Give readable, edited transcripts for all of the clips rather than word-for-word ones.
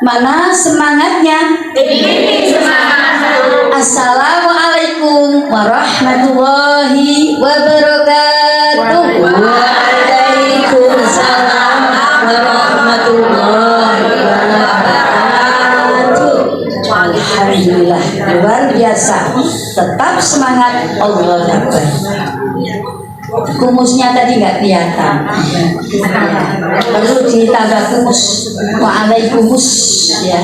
Mana semangatnya? Ini semangat. Assalamualaikum warahmatullahi wabarakatuh. Waalaikumsalam warahmatullahi wabarakatuh. Alhamdulillah, luar biasa. Tetap semangat, Allah Akbar. Kumusnya tadi nggak kelihatan, perlu ditambah kumus. Waalaikumsalam ya.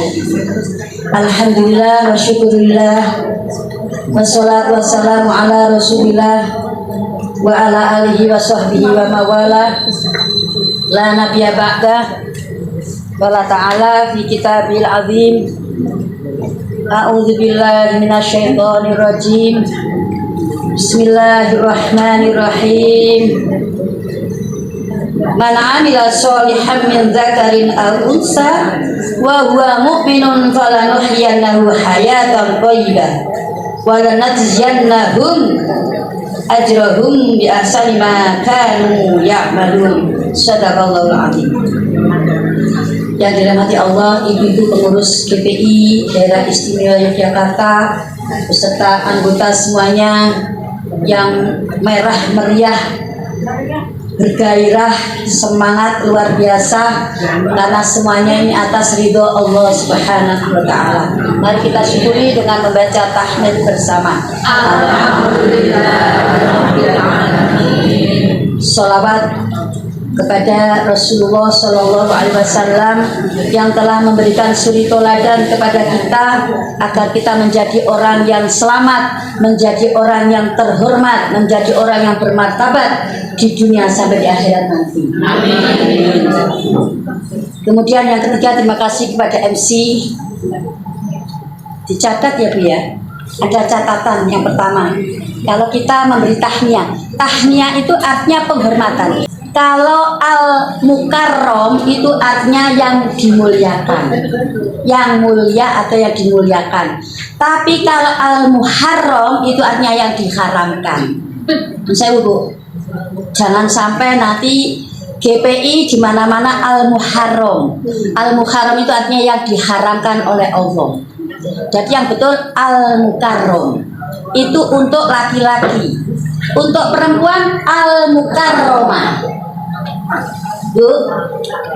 Alhamdulillah wa syukurillah wassalatu wassalamu ala rasulillah wa ala alihi wa sahbihi wa mawala la nabiyya ba'da wala ta'ala fi kitabil azim. A'udzu billahi minasyaitonir rajim. Bismillahirrahmanirrahim. Man 'amila sholihan min dzakarin aw unsa wa huwa mu'minun falanuhyiyannahu hayatan thayyibah wa lanajziyannahum ajrahum bi ahsani ma kanu ya'malun. Shadaqallahul 'azim. Yang dirahmati Allah, Ibu-ibu pengurus GPI Daerah Istimewa Yogyakarta beserta anggota semuanya yang merah meriah, bergairah, semangat luar biasa karena semuanya ini atas ridho Allah Subhanahu wa Ta'ala. Mari kita syukuri dengan membaca tahmid bersama. Alhamdulillah. Sholawat kepada Rasulullah Shallallahu Alaihi Wasallam yang telah memberikan suri toladan kepada kita agar kita menjadi orang yang selamat, menjadi orang yang terhormat, menjadi orang yang bermartabat di dunia sampai di akhirat nanti. Amin. Kemudian yang ketiga, terima kasih kepada MC. Dicatat ya Bu ya. Ada catatan yang pertama. Kalau kita memberi tahniah, tahniah itu artinya penghormatan. Kalau al-mukarrom itu artinya yang dimuliakan, yang mulia atau yang dimuliakan. Tapi kalau al-muharram itu artinya yang diharamkan. Saya Bu, jangan sampai nanti GPI di mana-mana al-muharram. Al-muharram itu artinya yang diharamkan oleh Allah. Jadi yang betul al-mukarrom itu untuk laki-laki. Untuk perempuan al-mukarromah. Bu,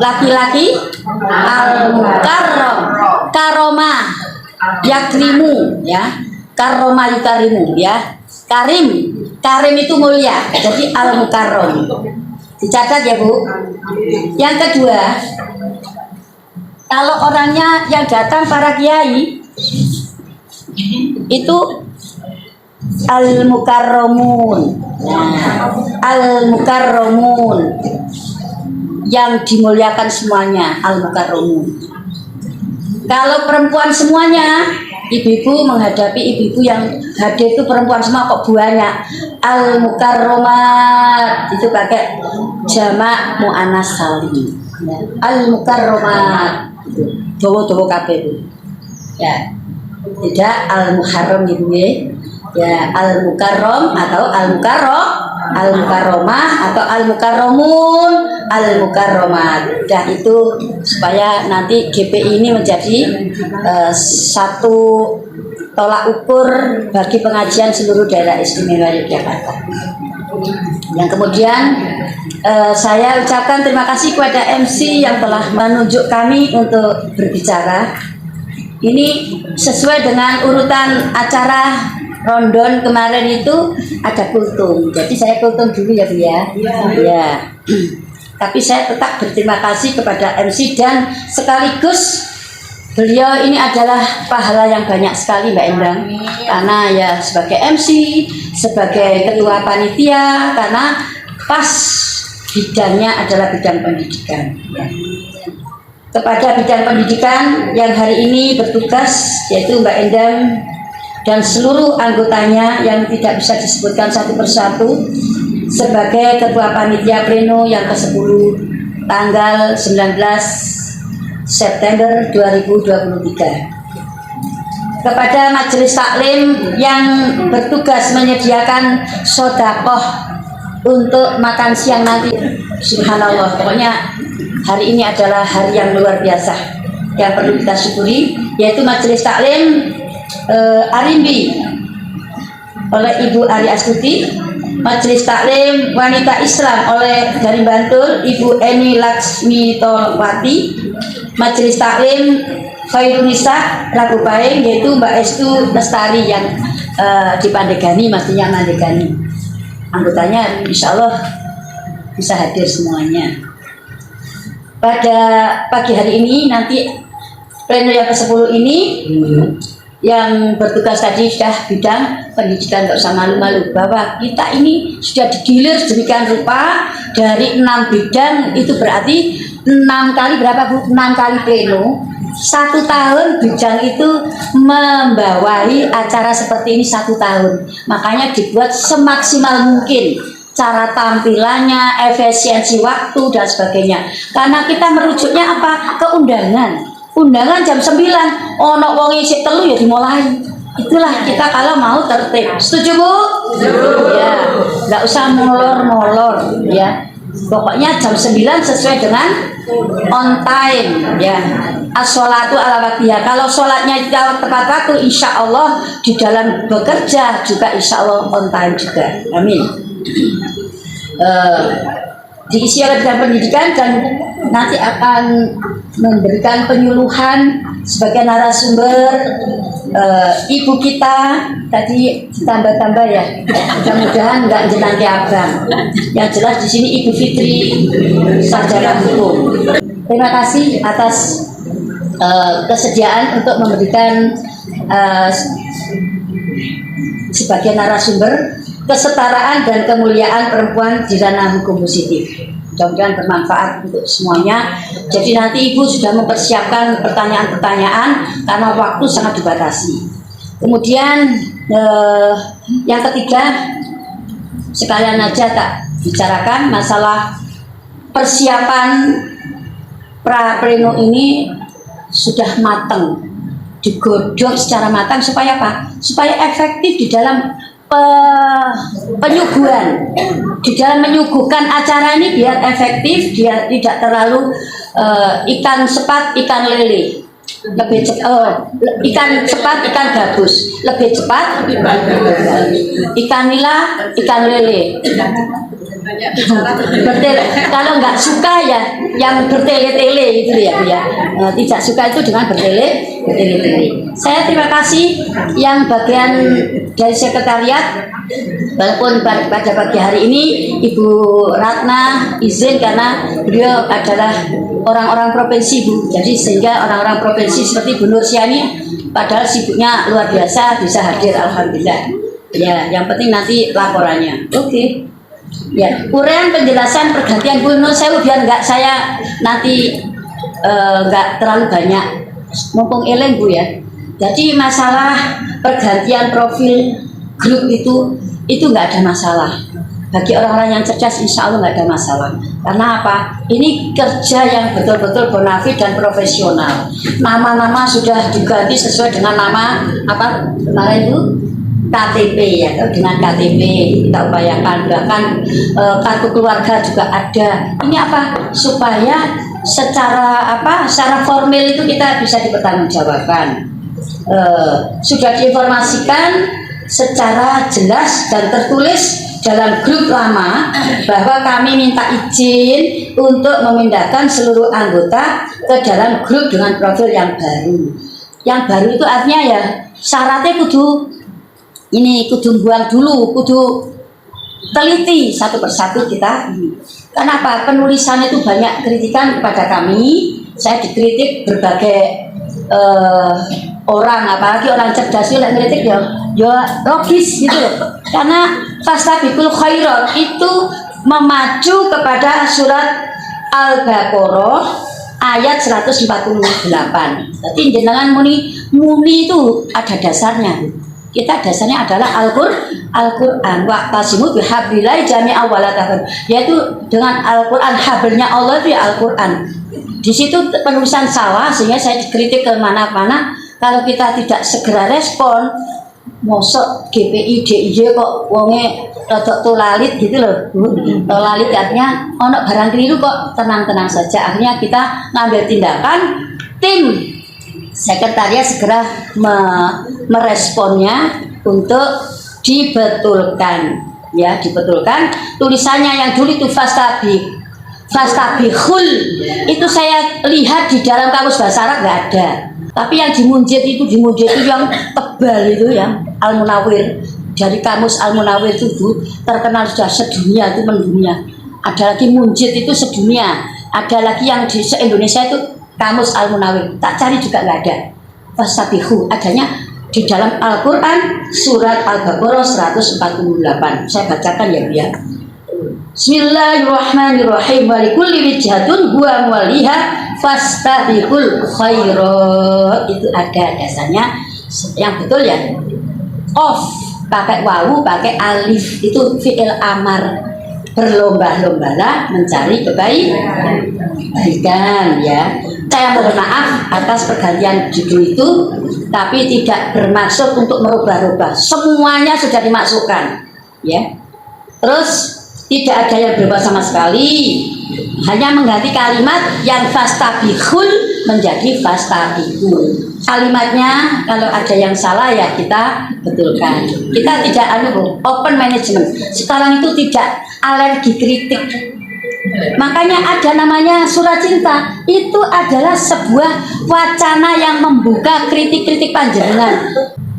laki-laki al-mukarrom, karomah yakrimu ya, karomah yukarimu ya, karim, karim itu mulia, jadi al-mukarrom. Dicatat ya Bu. Yang kedua, kalau orangnya yang datang para kiai itu al-mukarramun. Al-mukarramun yang dimuliakan semuanya, al-mukarramun. Kalau perempuan semuanya, ibu-ibu menghadapi ibu-ibu yang hadir itu perempuan semua kok banyak. Al-mukarramat itu pakai jamak muannas salim. Al-mukarramat itu dowo-dowo kabeh itu. Ya. Tidak al-muharram gitu ya, al-mukarram atau al-mukarramah atau al-mukarramun, al-mukarramat. Dan itu supaya nanti GPI ini menjadi satu tolak ukur bagi pengajian seluruh daerah istimewa Yogyakarta. Yang kemudian saya ucapkan terima kasih kepada MC yang telah menunjuk kami untuk berbicara. Ini sesuai dengan urutan acara Rondon kemarin itu ada kultum. Jadi saya kultum dulu ya Bu ya. Ya. Tapi saya tetap berterima kasih kepada MC dan sekaligus beliau ini adalah pahala yang banyak sekali Mbak Endang. Karena ya sebagai MC, sebagai ketua panitia, karena pas bidangnya adalah bidang pendidikan. Ya. Kepada bidang pendidikan yang hari ini bertugas yaitu Mbak Endang dan seluruh anggotanya yang tidak bisa disebutkan satu persatu sebagai ketua panitia pleno yang ke-10 tanggal 19 September 2023. Kepada majelis taklim yang bertugas menyediakan sodakoh untuk makan siang nanti, subhanallah, pokoknya hari ini adalah hari yang luar biasa. yang perlu kita syukuri, yaitu Majelis Taklim Arimbi oleh Ibu Ari Astuti, Majelis Taklim Wanita Islam oleh dari Bantul Ibu Eni Laksmi Tolwati, Majelis Taklim Khairun Nisa Ragupaing yaitu Mbak Estu Lestari yang di Pandegani, maksudnya Mandegani. Anggotanya insya Allah bisa hadir semuanya. Pada pagi hari ini nanti pleno yang ke-10 ini yang bertugas tadi sudah bidang pendidikan, nggak usah malu-malu bahwa kita ini sudah digilir sedemikian rupa dari 6 bidang. Itu berarti 6 kali berapa Bu? 6 kali pleno 1 tahun. Bidang itu membawahi acara seperti ini 1 tahun, makanya dibuat semaksimal mungkin cara tampilannya, efisiensi waktu dan sebagainya, karena kita merujuknya apa? Ke undangan jam 9, ono wong isik telu ya dimulai. Itulah kita kalau mau tertib. Setuju Bu? Ya, nggak usah molor-molor ya. Pokoknya jam 9 sesuai dengan on time ya. As-sholatu ala waktiha. Kalau sholatnya tepat waktu, insya Allah di dalam bekerja juga insya Allah on time juga. Amin. Diisi oleh bidang pendidikan dan nanti akan memberikan penyuluhan sebagai narasumber ibu kita tadi ditambah-tambah ya, mudah-mudahan nggak jenangke abang. Yang jelas di sini Ibu Fitri sarjana hukum. Terima kasih atas kesediaan untuk memberikan sebagai narasumber kesetaraan dan kemuliaan perempuan di ranah hukum positif. Mudah-mudahan bermanfaat untuk semuanya. Jadi nanti Ibu sudah mempersiapkan pertanyaan-pertanyaan karena waktu sangat dibatasi. Kemudian yang ketiga, sekalian aja tak bicarakan masalah persiapan pra-pleno ini sudah matang, digodok secara matang supaya apa? Supaya efektif di dalam penyuguhan, di dalam menyuguhkan acara ini biar efektif, dia tidak terlalu ikan sepat ikan lele, lebih ikan sepat ikan gabus, lebih cepat ikan nila ikan lele. Kalau nggak suka ya yang bertele-tele itu ya Bu ya. Tidak suka itu dengan bertele-tele. Saya terima kasih yang bagian dari sekretariat, walaupun pada pagi hari ini Ibu Ratna izin karena beliau adalah orang-orang provinsi Bu. Jadi sehingga orang-orang provinsi seperti Bu Nursiani padahal sibuknya luar biasa bisa hadir, alhamdulillah. Ya, yang penting nanti laporannya. Oke. Ya, uraian penjelasan pergantian Bu Nur Sewu biar nggak saya nanti nggak terlalu banyak, mumpung eleng Bu ya. Jadi masalah pergantian profil grup itu nggak ada masalah. Bagi orang-orang yang cerdas insya Allah nggak ada masalah. Karena apa? Ini kerja yang betul-betul bonafit dan profesional. Nama-nama sudah diganti sesuai dengan nama apa kemarin itu? KTP ya, dengan KTP kita upayakan, bahkan kartu keluarga juga ada. Ini apa? Supaya secara formal itu kita bisa dipertanggungjawabkan. Sudah diinformasikan secara jelas dan tertulis dalam grup lama bahwa kami minta izin untuk memindahkan seluruh anggota ke dalam grup dengan profil yang baru. Yang baru itu artinya ya syaratnya kudu buang dulu, kudu teliti satu persatu kita ini. Kenapa? Penulisan itu banyak kritikan kepada kami. Saya dikritik berbagai orang, apalagi orang cerdas itu kritik ya logis gitu loh. Karena fastabiqul khairat itu memacu kepada surat Al-Baqarah ayat 148. Jadi jenengan muni itu ada dasarnya. Kita dasarnya adalah Al-Quran. Wa'tasimu bihablillah jami'an wa la tafarraqu. Yaitu dengan Al-Quran, hablnya Allah itu ya Al-Quran. Di situ penulisan salah sehingga saya dikritik ke mana-mana. Kalau kita tidak segera respon, mosok GPI DIY kok wonge rodok tulalit gitu loh. Tulalit artinya ono barang keliru kok, tenang-tenang saja. Akhirnya kita ngambil tindakan, tim sekretariat segera meresponnya untuk dibetulkan, ya, dibetulkan tulisannya yang dulu itu fastabihul itu saya lihat di dalam kamus bahasa Arab nggak ada, tapi yang dimunjid itu yang tebal itu yang Al-Munawwir, dari kamus Al-Munawwir itu Bu, terkenal sudah sedunia, itu mendunia. Ada lagi munjid itu sedunia, ada lagi yang di se-Indonesia itu kamus Al-Munawwir, tak cari juga nggak ada. Fastabihu adanya di dalam Al-Quran surat Al-Baqarah 148. Saya bacakan ya Bu ya. Bismillahirrahmanirrahim. Wa likulli wijhatun huwa muwalliha fastabihul khairat. Itu ada dasarnya yang betul ya. Pakai wawu, pakai alif, itu fi'il amar, berlomba-lombalah mencari kebaikan, ya. Saya mohon maaf atas pergantian judul itu, tapi tidak bermaksud untuk merubah-rubah, semuanya sudah dimasukkan, ya. Terus tidak ada yang berubah sama sekali, hanya mengganti kalimat yang fastabihul menjadi fastabihul. Kalimatnya kalau ada yang salah ya kita betulkan. Kita tidak open management. Sekarang itu tidak alergi kritik. Makanya ada namanya surat cinta. Itu adalah sebuah wacana yang membuka kritik-kritik panjenengan.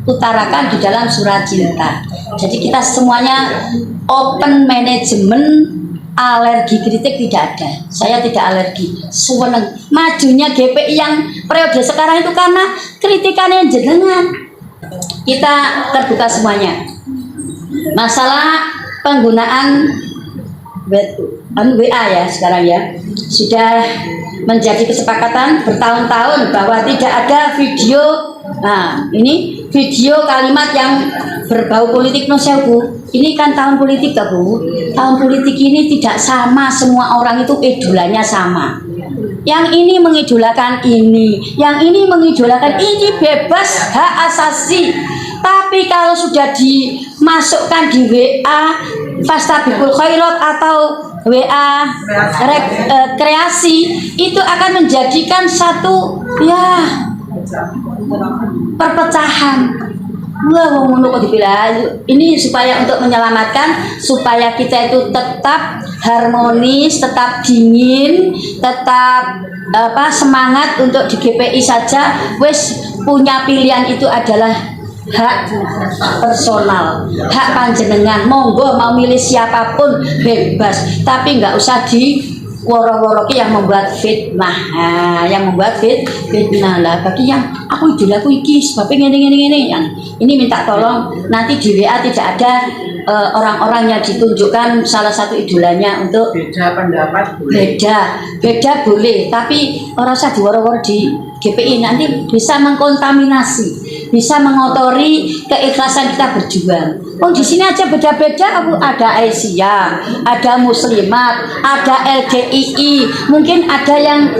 Utarakan di dalam surat cinta. Jadi kita semuanya open management. Alergi kritik tidak ada. Saya tidak alergi. Sewenang majunya GPI yang periode sekarang itu karena kritikannya jenengan. Kita terbuka semuanya. Masalah penggunaan WA ya sekarang ya, sudah menjadi kesepakatan bertahun-tahun bahwa tidak ada video. Nah, ini video kalimat yang berbau politik no Bu. Ini kan tahun politik tak Bu? Tahun politik ini tidak sama, semua orang itu idolanya sama. Yang ini mengidolakan ini, yang ini mengidolakan ini, bebas hak asasi. Tapi kalau sudah dimasukkan di WA fastabihul khairat atau WA kreasi, itu akan menjadikan satu ya perpecahan. Ini supaya untuk menyelamatkan, supaya kita itu tetap harmonis, tetap dingin, tetap semangat untuk di GPI saja. Wes punya pilihan itu adalah hak personal, hak panjenengan. Monggo mau milih siapapun bebas, tapi nggak usah di woro-woroki yang membuat fitnah. Nah, yang membuat fitnah lah bagi yang aku idolaku iki sebabnya ngene yang ini minta tolong nanti di WA tidak ada orang-orang yang ditunjukkan salah satu idolanya untuk beda pendapat boleh. beda boleh, tapi orang usah diworo-woro di GPI, nanti bisa mengkontaminasi, bisa mengotori keikhlasan kita berjuang. Oh di sini aja beda-beda, ada Asia, ada Muslimat, ada LGII, mungkin ada yang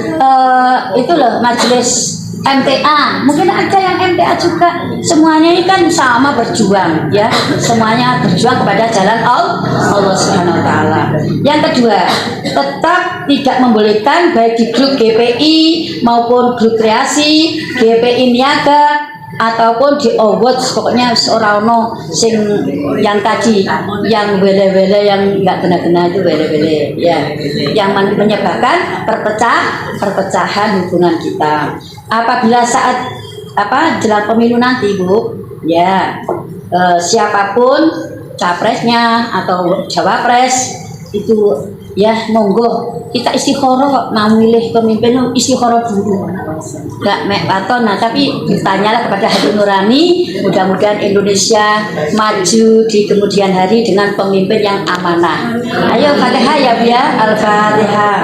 itu loh majelis MTA, mungkin ada yang MTA juga. Semuanya ini kan sama berjuang, ya. Semuanya berjuang kepada jalan Allah Subhanahu Wa Taala. Yang kedua, tetap tidak membolehkan baik di grup GPI maupun grup kreasi, GPI niaga ataupun di awards, pokoknya seorang sing yang tadi yang wele-wele yang nggak kena-kena itu wele-wele ya, yang menyebabkan perpecahan hubungan kita. Apabila saat jelang pemilu nanti Bu ya, siapapun capresnya atau cawapres itu ya monggo kita istikharah mau milih pemimpin, istikharah dulu gak atau nah, tapi bertanyalah kepada hati nurani. Mudah-mudahan Indonesia maju di kemudian hari dengan pemimpin yang amanah. Ayo Fatihah ya Bu ya, Al-Fatihah.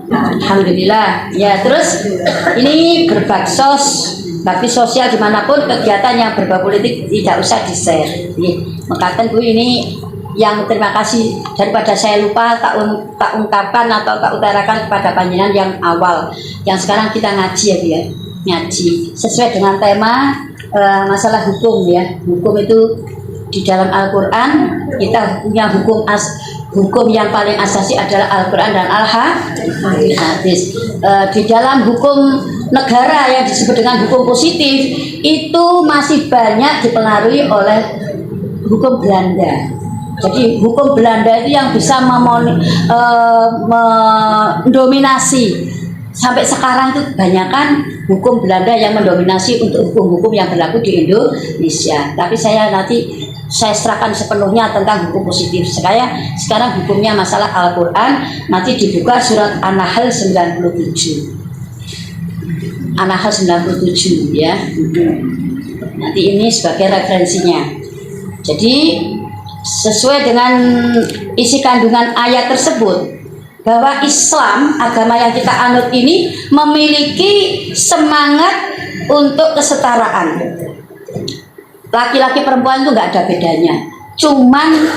Alhamdulillah ya. Terus ini berbaksos, bakti sosial dimanapun kegiatan yang berbau politik tidak usah di-share. Mengatakan Bu ini yang terima kasih, daripada saya lupa tak ungkapkan atau tak utarakan kepada panjenengan yang awal, yang sekarang kita ngaji ya Bu ya, ngaji sesuai dengan tema masalah hukum ya. Hukum itu di dalam Al-Quran kita punya hukum hukum yang paling asasi adalah Al-Quran dan Al-Hadis. Di dalam hukum negara yang disebut dengan hukum positif itu masih banyak dipengaruhi oleh hukum Belanda. Jadi hukum Belanda itu yang bisa mendominasi. Sampai sekarang itu kebanyakan hukum Belanda yang mendominasi untuk hukum-hukum yang berlaku di Indonesia. Tapi saya serahkan sepenuhnya tentang hukum positif. Sekarang hukumnya masalah Al-Quran. Nanti dibuka surat An-Nahl 97. An-Nahl 97 ya. Nanti ini sebagai referensinya. Jadi sesuai dengan isi kandungan ayat tersebut, bahwa Islam, agama yang kita anut ini memiliki semangat untuk kesetaraan. Laki-laki perempuan itu nggak ada bedanya. Cuman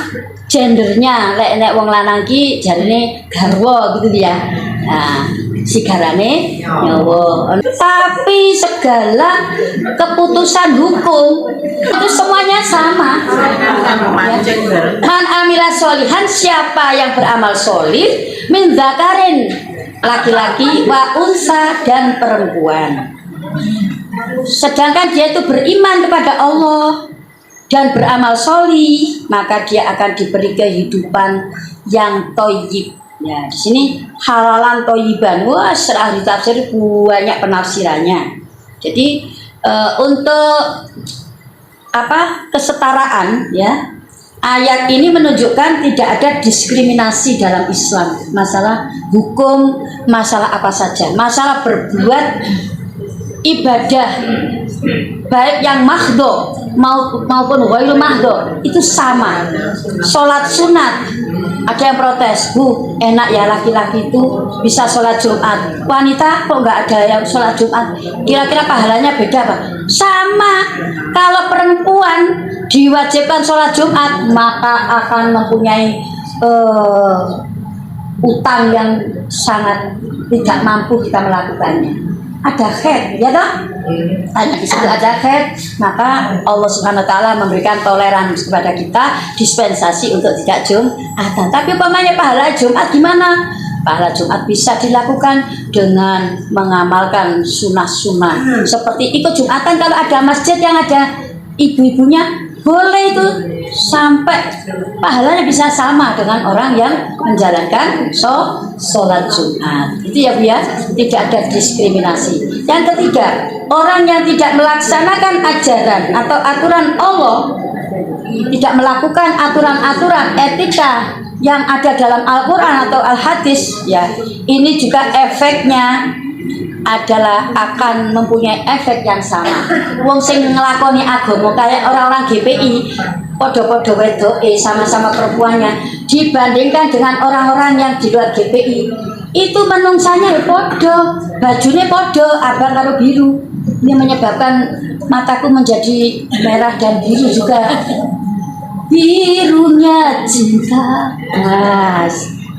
gendernya, lek wong lanang ki jarine garwa gitu ya. Nah, sigarane nyawa. Tapi segala keputusan hukum itu semuanya sama. Man amila solihan, siapa yang beramal solih, min zakarin, laki-laki, wa unsa, dan perempuan. Sedangkan dia itu beriman kepada Allah dan beramal solih, maka dia akan diberi kehidupan yang thayyib. Ya, di sini halalan thayyiban. Wah, ahli tafsir banyak penafsirannya. Jadi untuk kesetaraan ya, ayat ini menunjukkan tidak ada diskriminasi dalam Islam. Masalah hukum, masalah apa saja, masalah berbuat ibadah baik yang mahdho maupun ghairu mahdho itu sama. Sholat sunat, ada yang protes, Bu, enak ya laki-laki itu bisa sholat Jumat, wanita kok nggak ada yang sholat Jumat, kira-kira pahalanya beda Pak? Sama. Kalau perempuan diwajibkan sholat Jumat, maka akan mempunyai utang yang sangat tidak mampu kita melakukannya. Ada khair, ya toh? Hanya di situ ada khair, maka Allah Subhanahu wa taala memberikan toleransi kepada kita, dispensasi untuk tidak Jumatan. Tapi umpamanya pahala Jumat gimana? Pahala Jumat bisa dilakukan dengan mengamalkan sunnah-sunnah. Seperti ikut Jumatan, kalau ada masjid yang ada ibu-ibunya, boleh itu, sampai pahalanya bisa sama dengan orang yang menjalankan sholat Jumat. Itu ya Bu ya, tidak ada diskriminasi. Yang ketiga, orang yang tidak melaksanakan ajaran atau aturan Allah, tidak melakukan aturan-aturan etika yang ada dalam Al-Quran atau Al-Hadis, ya, ini juga efeknya adalah akan mempunyai efek yang sama. Wong sing ngelakoni agama kayak orang-orang GPI, podo-podo wedoke sama-sama perempuannya, dibandingkan dengan orang-orang yang di luar GPI, itu menungsanya podo, bajunya podo, abang karo biru. Ini menyebabkan mataku menjadi merah dan biru juga. Birunya cinta,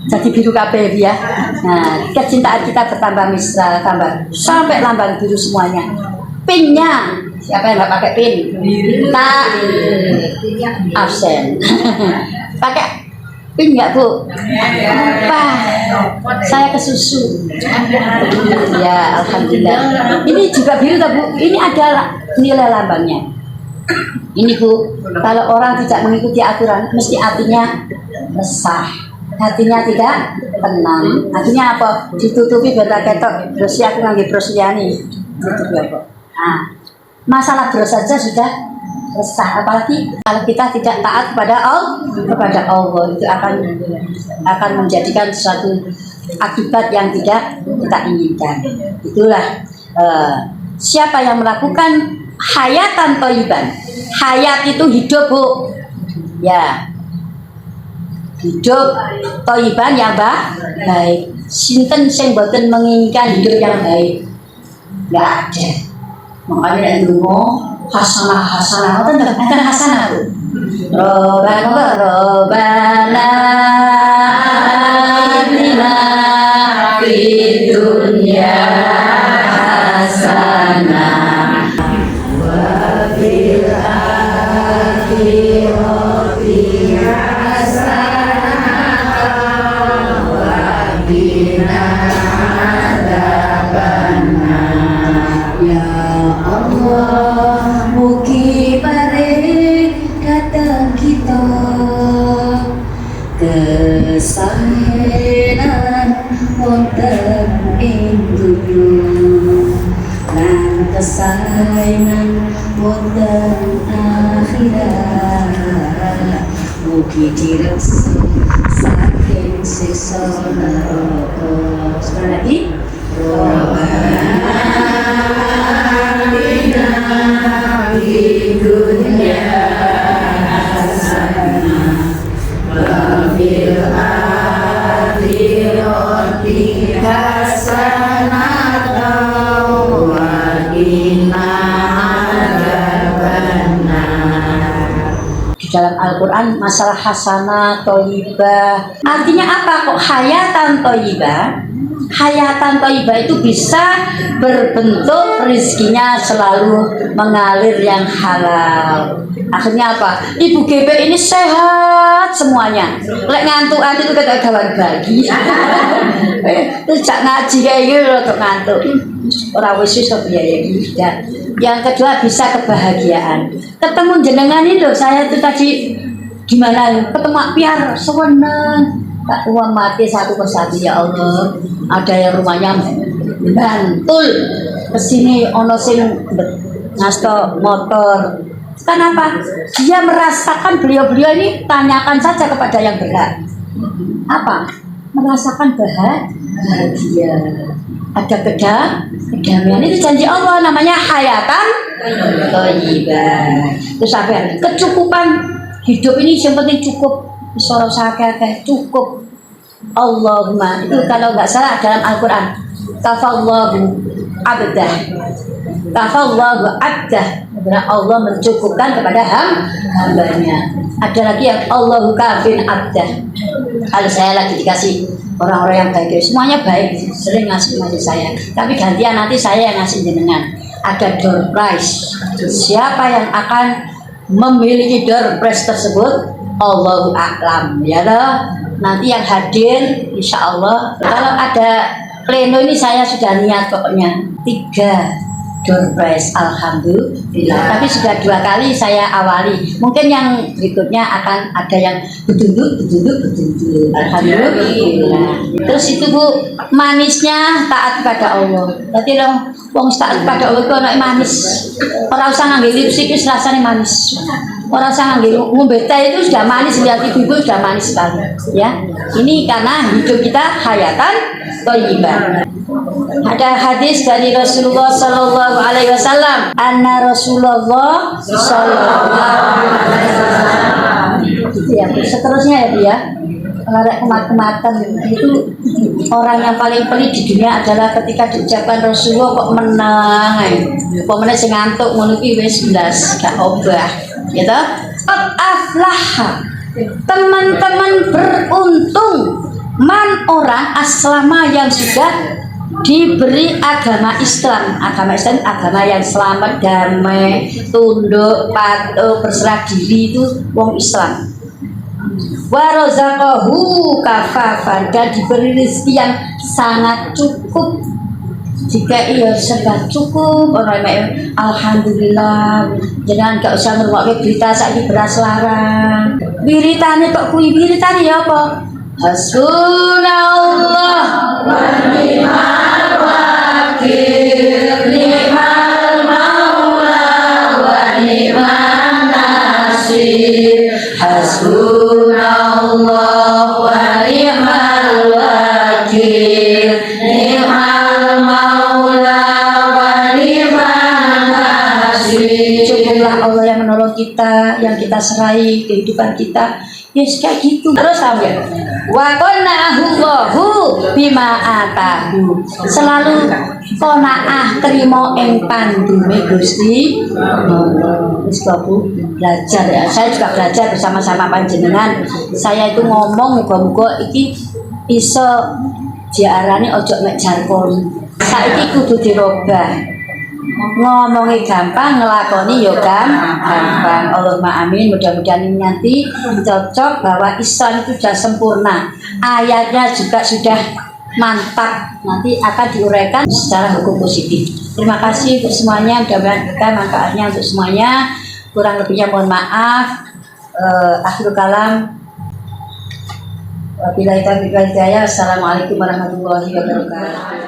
jadi biru kabeh ya. Nah, kecintaan kita bertambah mesra, tambah sampai lambang biru semuanya. Pinnya, siapa yang nggak pakai pin? Tak absen. Pakai pin nggak Bu? Apa? Saya kesusu. Ya, alhamdulillah. Ini juga biru tak Bu? Ini ada nilai lambangnya. Ini Bu, kalau orang tidak mengikuti aturan, mesti hatinya resah, hatinya tidak tenang. Hatinya apa? Ditutupi benda ketok. Terus aku ngangge bros liyane. Tutupi apa? Nah, masalah bros saja sudah resah, apalagi kalau kita tidak taat kepada Allah, itu akan menjadikan suatu akibat yang tidak kita inginkan. Itulah siapa yang melakukan hayatan thayyiban. Hayat itu hidup Bu, ya, hidup thayyiban yang baik. Sinten sing boten menginginkan hidup yang baik? Nggak ada. Makanya dulu hasanah itu bukan hasanah Bu. Robbana atina fid dunya hasanah wa fil akhirati hasanah Ya Allah, mugi paring datang kita kesaenan wonten ing dunya lan kesaenan wonten akhirat. Mugi direksa saking siksa neraka. Sekali lagi. Di dalam Al-Quran masalah hasanah, toyibah, artinya apa kok hayatan toyibah? Hayatan toyibah itu bisa berbentuk rezekinya selalu mengalir yang halal. Akhirnya apa? Ibu GB ini sehat semuanya. Lek ngantuk itu kata kawan bagi. Terus jak ngaji kayak gitu untuk ngantuk. Orang wis biaya gitu. Yang kedua bisa kebahagiaan. Ketemu jenengan itu saya itu tadi gimana? Ketemu piar seneng. Tak uang mati satu persatu ya Allah. Ada yang rumahnya Bantul kesini ono sing ngasto motor. Kenapa? Dia merasakan beliau-beliau ini tanyakan saja kepada yang berhak. Apa? Merasakan bahagia. Ada kedamaian itu janji Allah namanya hayatan thayyibah. Terus apa? Kecukupan hidup ini yang penting cukup. Soro sakit cukup. Allahumma itu kalau nggak salah dalam Al-Quran kafallahu abdah Allah mencukupkan kepada hambanya. Ada lagi yang Allahu kafin abdah. Kalau saya lagi dikasih orang-orang yang baik, semuanya baik, sering ngasih saya, tapi gantian nanti saya yang ngasih jenengan. Ada door prize. Siapa yang akan memiliki door prize tersebut? Allahu a'lam ya loh. Nanti yang hadir insya Allah. Kalau ada pleno ini saya sudah niat pokoknya 3 door prize alhamdulillah. Tapi sudah 2 kali saya awali. Mungkin yang berikutnya akan ada yang bedunduk. Alhamdulillah. Terus itu Bu, manisnya taat kepada Allah. Berarti dong wong taat kepada Allah itu anak manis. Orang usah ngambil lipstik itu rasanya manis. Orang usah ngambil ngombe teh itu sudah manis, lihat ibu sudah manis sekali. Ya, ini karena hidup kita hayatan thayyibah. Ada hadis dari Rasulullah Sallallahu Alaihi Wasallam. Anna Rasulullah Sallallahu Alaihi Wasallam. Itu ya. Seterusnya ya Bu ya. Kalau kemat-kematan itu orang yang paling pelit di dunia adalah ketika diucapkan Rasulullah kok menang. Pokoknya sing ngantuk menuki wis blas gak obah. Gitu. Qad aflaha. Teman-teman beruntung man orang aslama yang sudah diberi agama Islam. Agama Islam agama yang selamat, damai, tunduk, patuh, berserah diri itu wong Islam. Wa razaqahu kafafan, dan diberi rezeki yang sangat cukup. Jika ia serba cukup orang lain, alhamdulillah. Jangan gak usah ngrungokne berita saiki beras larang. Beritane kok kuwi beritane ya apa? Hasbunallah wa ni'mal wakil, ni'mal maula wa ni'man nasir. Hasbunallah wa ni'mal wakil, ni'mal maula wa ni'man nasir. Cukuplah Allah yang menolong kita, yang kita serai kehidupan kita. Yes, kayak gitu. Terus sampai wa qana'ahu bima atahu. Selalu qanaah trimo ing pandume Gusti Allah. Wis Bu belajar ya. Saya juga belajar bersama-sama panjenengan. Saya itu ngomong muga-muga iki iso diarani ojo mek jargon. Saiki kudu dirobah. Ngomongnya gampang, ngelakoni yo gampang. Allahumma amin. Mudah-mudahan ini nanti cocok bahwa Islam itu sudah sempurna. Ayatnya juga sudah mantap, nanti akan diuraikan secara hukum positif. Terima kasih untuk semuanya, mudah-mudahan berkah manfaatnya untuk semuanya. Kurang lebihnya mohon maaf. Akhirul kalam. Wabillahi taufiq wal hidayah. Assalamualaikum warahmatullahi wabarakatuh.